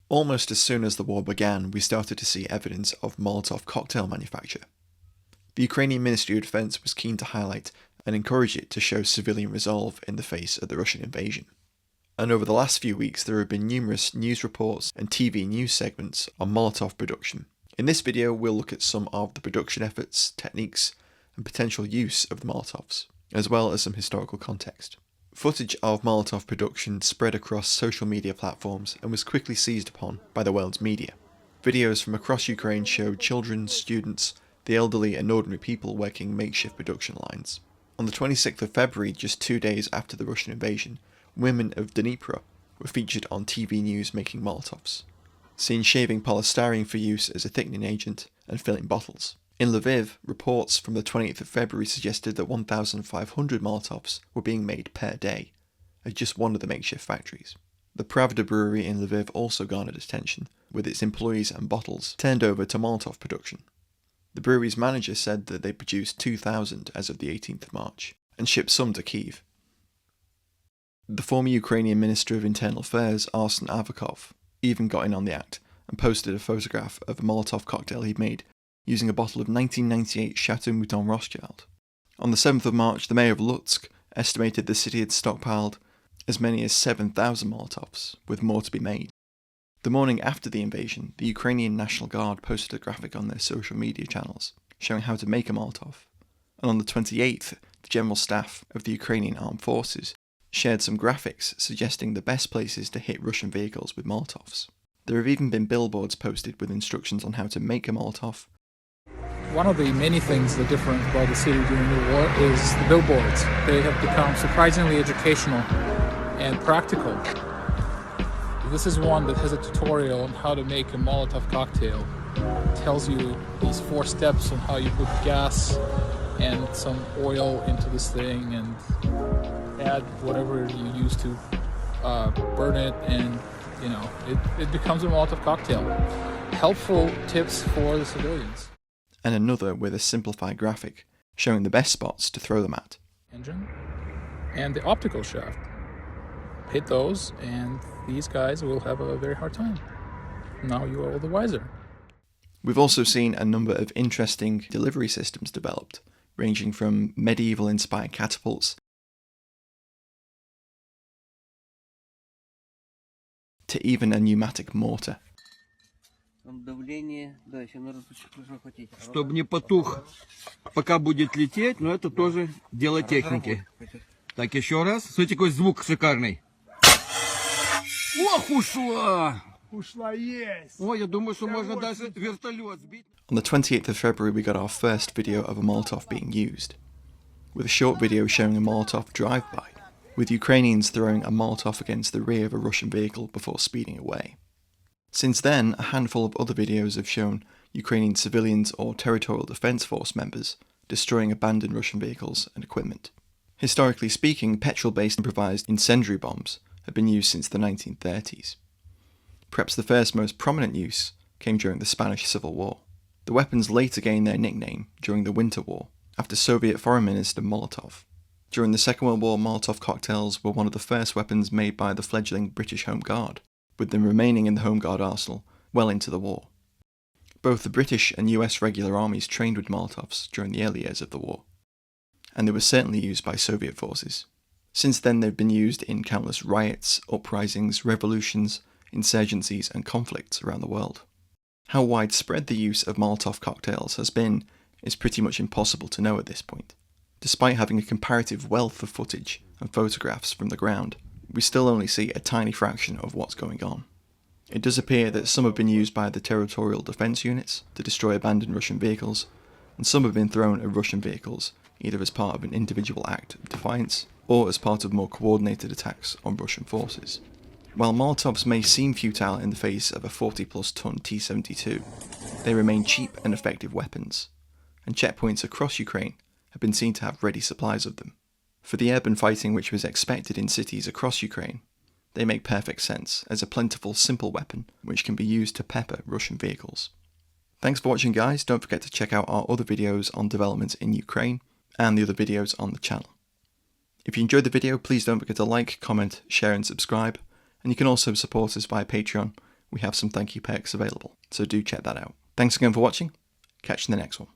Almost as soon as the war began, we started to see evidence of Molotov cocktail manufacture. The Ukrainian Ministry of Defense was keen to highlight and encourage it to show civilian resolve in the face of the Russian invasion. And over the last few weeks there have been numerous news reports and TV news segments on Molotov production. In this video we'll look at some of the production efforts, techniques and potential use of the Molotovs, as well as some historical context. Footage of Molotov production spread across social media platforms and was quickly seized upon by the world's media. Videos from across Ukraine showed children, students, the elderly and ordinary people working makeshift production lines. On the 26th of February, just 2 days after the Russian invasion, women of Dnipro were featured on TV news making Molotovs, seen shaving polystyrene for use as a thickening agent and filling bottles. In Lviv, reports from the 28th of February suggested that 1,500 Molotovs were being made per day at just one of the makeshift factories. The Pravda brewery in Lviv also garnered attention, with its employees and bottles turned over to Molotov production. The brewery's manager said that they produced 2,000 as of the 18th of March, and shipped some to Kyiv. The former Ukrainian Minister of Internal Affairs, Arsen Avakov, even got in on the act and posted a photograph of a Molotov cocktail he'd made using a bottle of 1998 Chateau Mouton Rothschild. On the 7th of March, the mayor of Lutsk estimated the city had stockpiled as many as 7,000 Molotovs, with more to be made. The morning after the invasion, the Ukrainian National Guard posted a graphic on their social media channels showing how to make a Molotov. And on the 28th, the General Staff of the Ukrainian Armed Forces shared some graphics suggesting the best places to hit Russian vehicles with Molotovs. There have even been billboards posted with instructions on how to make a Molotov. One of the many things that are different about the city during the war is the billboards. They have become surprisingly educational and practical. This is one that has a tutorial on how to make a Molotov cocktail. It tells you these 4 steps on how you put gas and some oil into this thing and add whatever you use to burn it, and it becomes a Molotov cocktail. Helpful tips for the civilians. And another with a simplified graphic showing the best spots to throw them at. Engine and the optical shaft. Hit those and these guys will have a very hard time. Now you are all the wiser. We've also seen a number of interesting delivery systems developed, ranging from medieval-inspired catapults to even a pneumatic mortar. Чтобы не потух, пока будет лететь, но это тоже дело техники. Так, еще раз. Смотрите, какой звук шикарный. Ох, ушла! Ушла есть! Ой, я думаю, что можно даже вертолет сбить. On the 28th of February we got our first video of a Molotov being used, with a short video showing a Molotov drive-by, with Ukrainians throwing a Molotov against the rear of a Russian vehicle before speeding away. Since then, a handful of other videos have shown Ukrainian civilians or territorial defence force members destroying abandoned Russian vehicles and equipment. Historically speaking, petrol-based improvised incendiary bombs have been used since the 1930s. Perhaps the first most prominent use came during the Spanish Civil War. The weapons later gained their nickname during the Winter War, after Soviet Foreign Minister Molotov. During the Second World War, Molotov cocktails were one of the first weapons made by the fledgling British Home Guard, with them remaining in the Home Guard arsenal well into the war. Both the British and US regular armies trained with Molotovs during the early years of the war, and they were certainly used by Soviet forces. Since then they've been used in countless riots, uprisings, revolutions, insurgencies and conflicts around the world. How widespread the use of Molotov cocktails has been is pretty much impossible to know at this point. Despite having a comparative wealth of footage and photographs from the ground, we still only see a tiny fraction of what's going on. It does appear that some have been used by the territorial defence units to destroy abandoned Russian vehicles, and some have been thrown at Russian vehicles either as part of an individual act of defiance or as part of more coordinated attacks on Russian forces. While Molotovs may seem futile in the face of a 40+ ton T-72, they remain cheap and effective weapons, and checkpoints across Ukraine have been seen to have ready supplies of them. For the urban fighting which was expected in cities across Ukraine, they make perfect sense as a plentiful, simple weapon which can be used to pepper Russian vehicles. Thanks for watching guys, don't forget to check out our other videos on developments in Ukraine and the other videos on the channel. If you enjoyed the video, please don't forget to like, comment, share and subscribe, and you can also support us via Patreon, we have some thank you perks available, so do check that out. Thanks again for watching, catch you in the next one.